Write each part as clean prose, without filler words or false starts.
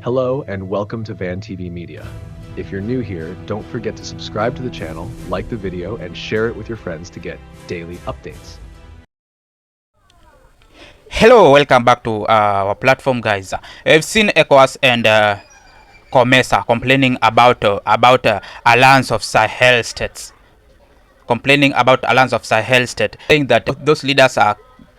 Hello and welcome to Van TV Media. If you're new here, don't forget to subscribe to the channel, like the video, and share it with your friends to get daily updates. Hello, welcome back to our platform, guys. I've seen ECOWAS and COMESA complaining about Alliance of Sahel States, saying that those leaders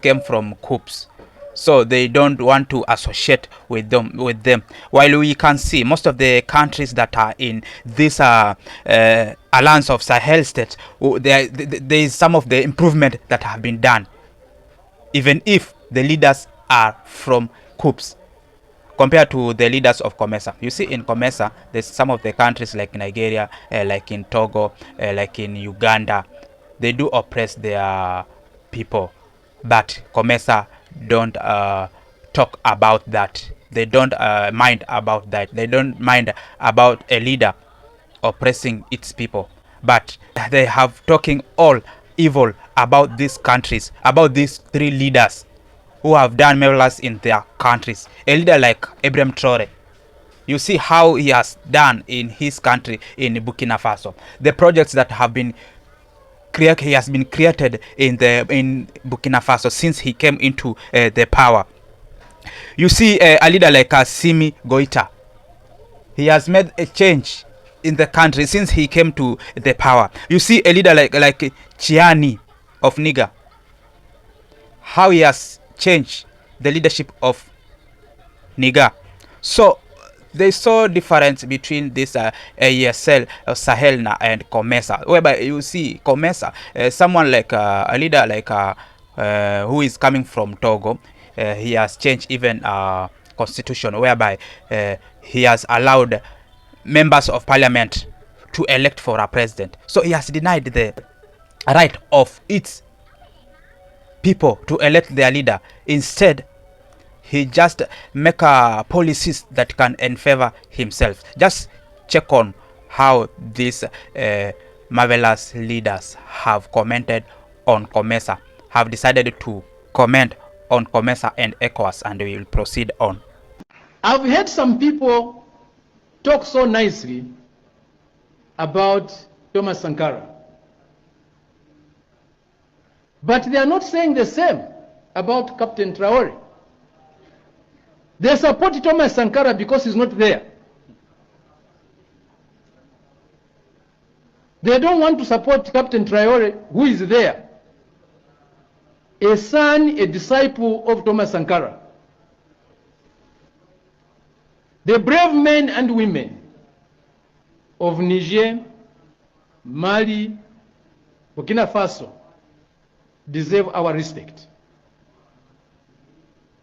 came from coups, so they don't want to associate with them. While we can see most of the countries that are in this Alliance of Sahel States, there is some of the improvement that have been done, even if the leaders are from coups compared to the leaders of COMESA. You see, in COMESA, there's some of the countries like Nigeria, like in Togo, like in Uganda, they do oppress their people, but COMESA don't talk about that. They don't mind about that. They don't mind about a leader oppressing its people, but they have talking all evil about these countries, about these three leaders who have done marvelous in their countries. A leader like Ibrahim Traore, you see how he has done in his country, in Burkina Faso. The projects that have been he has been created in Burkina Faso since he came into the power. You see a leader like Simi Goita, he has made a change in the country since he came to the power. You see a leader like Chiani of Niger, how he has changed the leadership of Niger. So they saw difference between this AES Sahel and COMESA, whereby you see COMESA, someone like a leader like who is coming from Togo, he has changed even constitution, whereby he has allowed members of parliament to elect for a president. So he has denied the right of its people to elect their leader. Instead, he just make policies that can favor himself. Just check on how these marvelous leaders have commented on COMESA, have decided to comment on COMESA and ECOWAS, and we will proceed on. I've heard some people talk so nicely about Thomas Sankara, but they are not saying the same about Captain Traore. They support Thomas Sankara because he's not there. They don't want to support Captain Traore, who is there, a son, a disciple of Thomas Sankara. The brave men and women of Niger, Mali, Burkina Faso deserve our respect,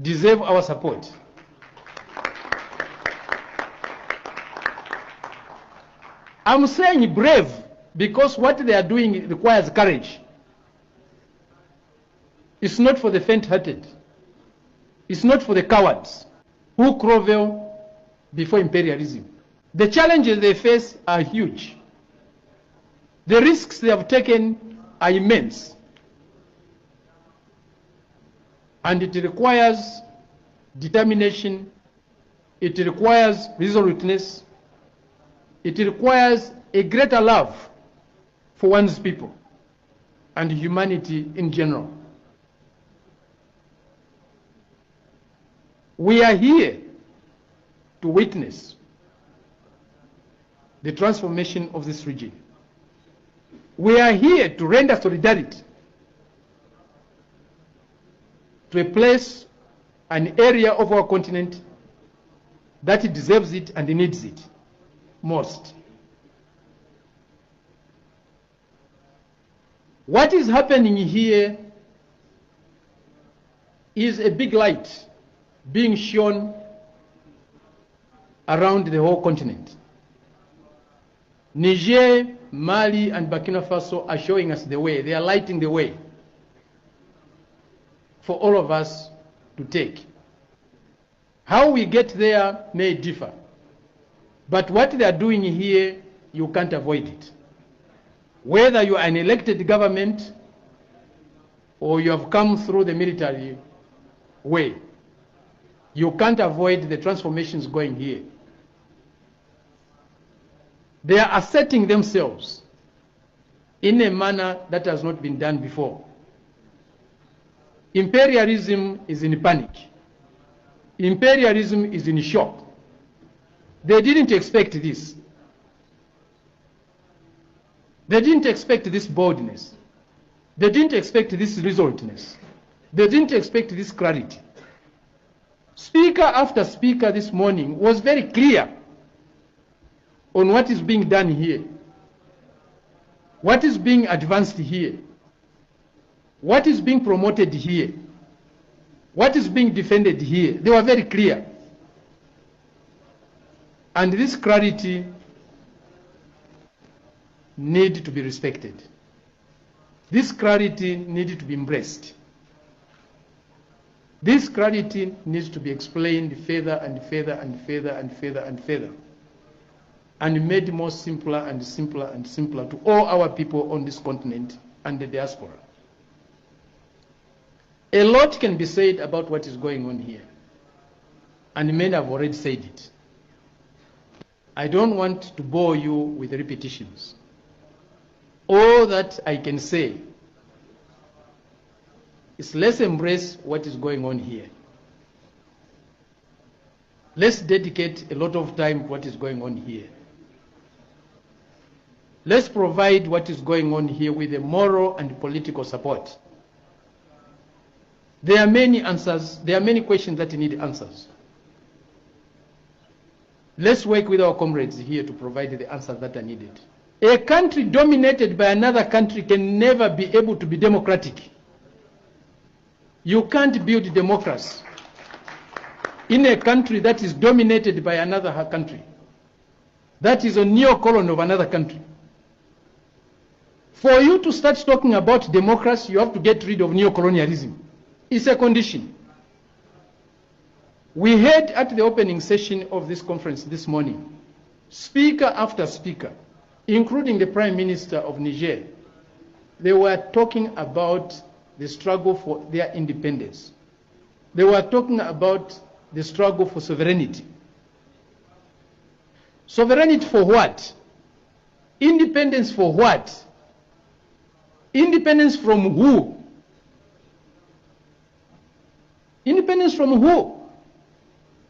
deserve our support. I'm saying brave because what they are doing requires courage. It's not for the faint-hearted. It's not for the cowards who grovel before imperialism. The challenges they face are huge. The risks they have taken are immense. And it requires determination. It requires resoluteness. It requires a greater love for one's people and humanity in general. We are here to witness the transformation of this region. We are here to render solidarity to a place, an area of our continent that deserves it and needs it most. What is happening here is a big light being shown around the whole continent. Niger, Mali, and Burkina Faso are showing us the way. They are lighting the way for all of us to take. How we get there may differ, but what they are doing here, you can't avoid it. Whether you are an elected government or you have come through the military way, You can't avoid the transformations going here. They are asserting themselves in a manner that has not been done before. Imperialism is in panic. Imperialism is in shock. They didn't expect this. They didn't expect this boldness. They didn't expect this resolutiveness. They didn't expect this clarity. Speaker after speaker this morning was very clear on what is being done here, what is being advanced here, what is being promoted here, what is being defended here. They were very clear. And this clarity needs to be respected. This clarity needs to be embraced. This clarity needs to be explained further and further and further and further and further, and made more simpler and simpler and simpler to all our people on this continent and the diaspora. A lot can be said about what is going on here, and many have already said it. I don't want to bore you with repetitions. All that I can say is let's embrace what is going on here. Let's dedicate a lot of time to what is going on here. Let's provide what is going on here with a moral and political support. There are many answers, there are many questions that need answers. Let's work with our comrades here to provide the answers that are needed. A country dominated by another country can never be able to be democratic. You can't build democracy in a country that is dominated by another country, that is a neo-colony of another country. For you to start talking about democracy, you have to get rid of neo-colonialism. It's a condition. We heard at the opening session of this conference this morning, speaker after speaker, including the Prime Minister of Niger, they were talking about the struggle for their independence. They were talking about the struggle for sovereignty. Sovereignty for what? Independence for what? Independence from who? Independence from who?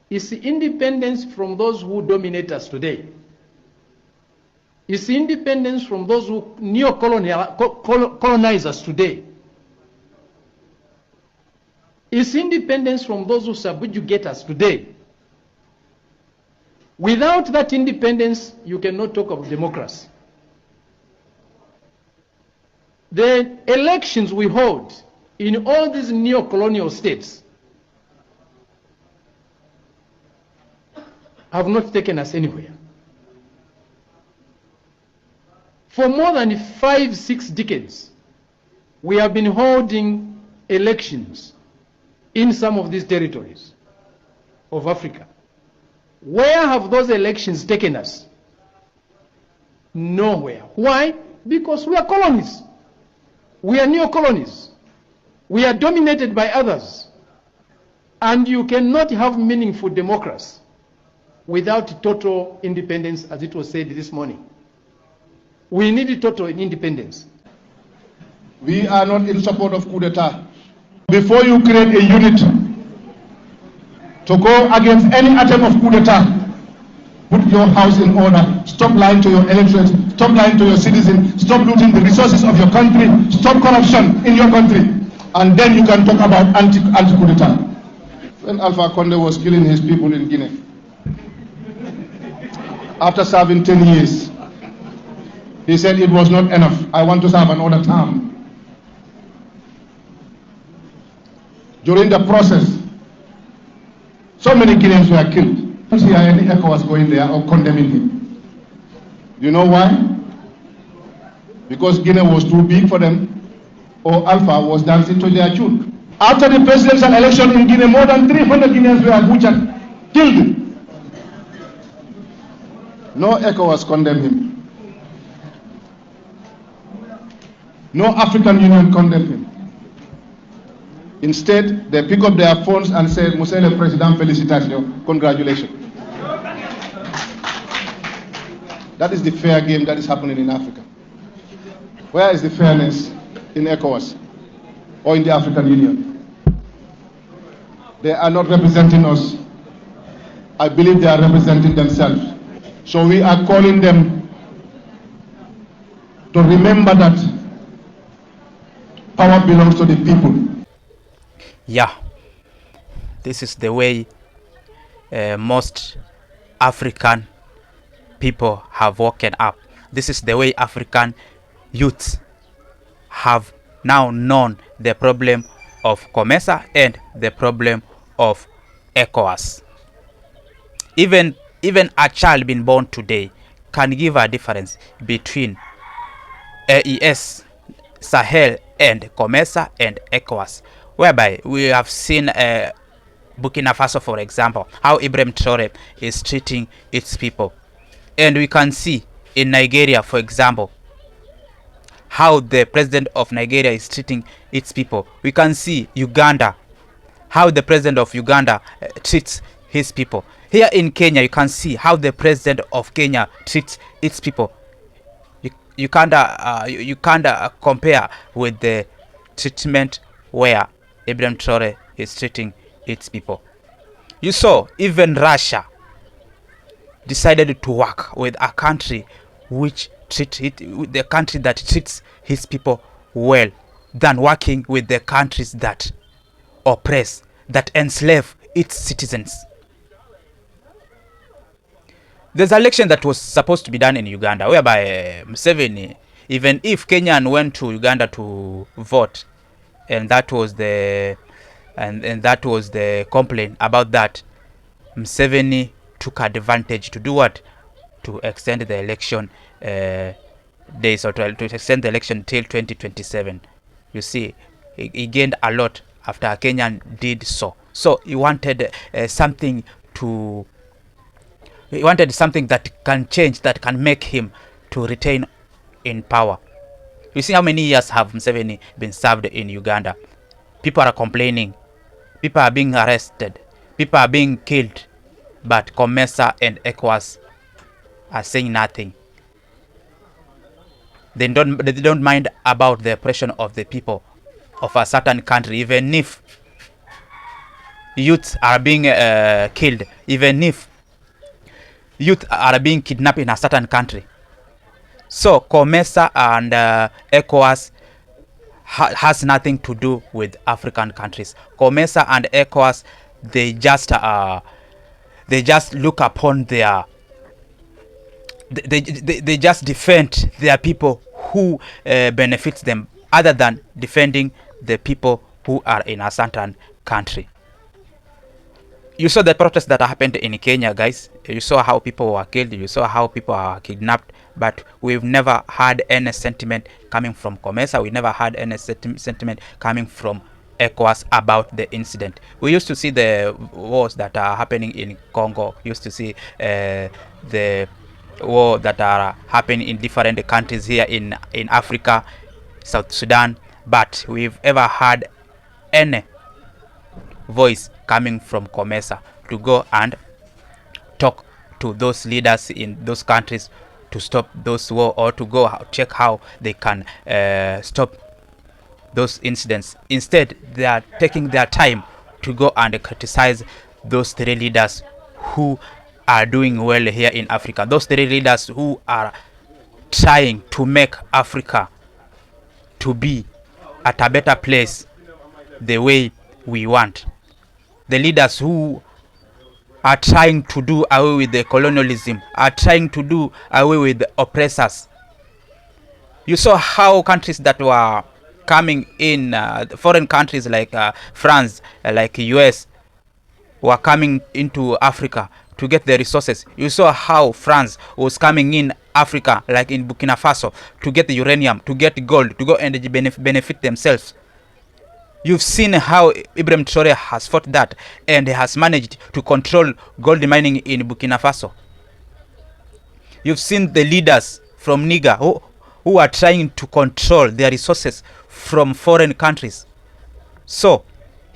It's independence from those who dominate us today. It's independence from those who neo-colonize us today. It's independence from those who subjugate us today. Without that independence, you cannot talk of democracy. The elections we hold in all these neo-colonial states have not taken us anywhere. For more than 5-6 decades, we have been holding elections in some of these territories of Africa. Where have those elections taken us? Nowhere. Why? Because we are colonies. We are neo-colonies. We are dominated by others. And you cannot have meaningful democracy without total independence, as it was said this morning. We need total independence. We are not in support of coup d'etat. Before you create a unit to go against any attempt of coup d'etat, put your house in order. Stop lying to your electorate. Stop lying to your citizens. Stop looting the resources of your country. Stop corruption in your country. And then you can talk about anti-coup d'etat. When Alpha Condé was killing his people in Guinea, after serving 10 years, he said it was not enough. I want to serve another term. During the process, so many Guineans were killed. I don't see any ECOWAS going there or condemning him. You know why? Because Guinea was too big for them, or Alpha was dancing to their tune. After the presidential election in Guinea, more than 300 Guineans were butchered, killed. No ECOWAS condemned him. No African Union condemned him. Instead, they pick up their phones and say, Monsieur le Président, félicitations, congratulations. That is the fair game that is happening in Africa. Where is the fairness in ECOWAS or in the African Union? They are not representing us. I believe they are representing themselves. So we are calling them to remember that power belongs to the people. Yeah, this is the way most African people have woken up. This is the way African youths have now known the problem of COMESA and the problem of ECOWAS. Even a child being born today can give a difference between AES Sahel and COMESA and ECOWAS, whereby we have seen Burkina Faso, for example, how Ibrahim Traore is treating its people. And we can see in Nigeria, for example, how the president of Nigeria is treating its people. We can see Uganda, how the president of Uganda treats his people. Here in Kenya, you can see how the president of Kenya treats its people. You can't compare with the treatment where Ibrahim Traore is treating its people. You saw even Russia decided to work with a country which the country that treats his people well, than working with the countries that oppress, that enslave its citizens. There's an election that was supposed to be done in Uganda, whereby Museveni, even if Kenyan went to Uganda to vote, and that was the complaint about that, Museveni took advantage to do what? To extend the election days, or to extend the election till 2027. You see, he gained a lot after Kenyan did so. So he wanted something that can change, that can make him to retain in power. You see how many years have Museveni been served in Uganda? People are complaining. People are being arrested. People are being killed. But COMESA and ECOWAS are saying nothing. They don't mind about the oppression of the people of a certain country, even if youths are being killed, even if youth are being kidnapped in a certain country. So COMESA and ECOWAS has nothing to do with African countries. COMESA and ECOWAS, they just look upon their they just defend their people who benefits them, other than defending the people who are in a certain country. You saw the protests that happened in Kenya, guys. You saw how people were killed. You saw how people are kidnapped. But we've never had any sentiment coming from COMESA. We never had any sentiment coming from ECOWAS about the incident. We used to see the wars that are happening in Congo. We used to see the war that are happening in different countries here in Africa, South Sudan. But we've ever had any voice coming from COMESA to go and talk to those leaders in those countries to stop those war, or to go check how they can stop those incidents. Instead, they are taking their time to go and criticize those three leaders who are doing well here in Africa. Those three leaders who are trying to make Africa to be at a better place the way we want. The leaders who are trying to do away with the colonialism, are trying to do away with the oppressors. You saw how countries that were coming in, foreign countries like France, like US, were coming into Africa to get the resources. You saw how France was coming in Africa, like in Burkina Faso, to get the uranium, to get gold, to go and benefit themselves. You've seen how Ibrahim Traore has fought that, and has managed to control gold mining in Burkina Faso. You've seen the leaders from Niger who are trying to control their resources from foreign countries. So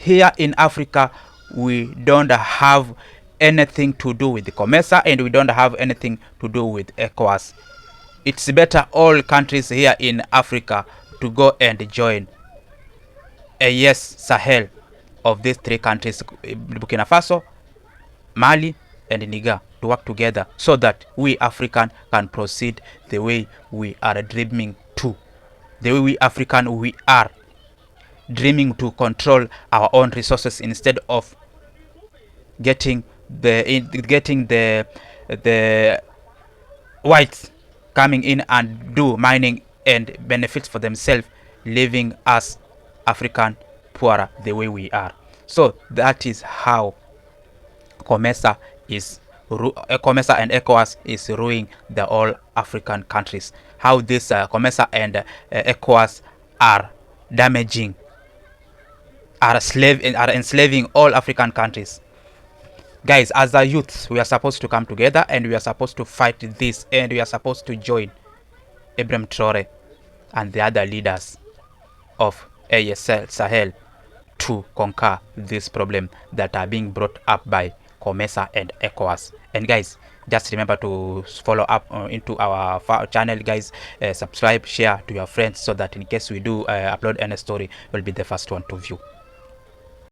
here in Africa, we don't have anything to do with the COMESA, and we don't have anything to do with ECOWAS. It's better all countries here in Africa to go and join AES Sahel of these three countries, Burkina Faso, Mali, and Niger, to work together so that we African can proceed the way we are dreaming to. The way we African, we are dreaming to control our own resources instead of getting the whites coming in and do mining and benefits for themselves, leaving us African poorer the way we are. So that is how COMESA and ECOWAS is ruining the all African countries. How this COMESA and ECOWAS are damaging, are enslaving all African countries. Guys, as a youth, we are supposed to come together and we are supposed to fight this, and we are supposed to join Ibrahim Traore and the other leaders of AES Sahel to conquer this problem that are being brought up by COMESA and ECOWAS. And guys, just remember to follow up into our channel, guys. Subscribe, share to your friends, so that in case we do upload any story, you'll be the first one to view.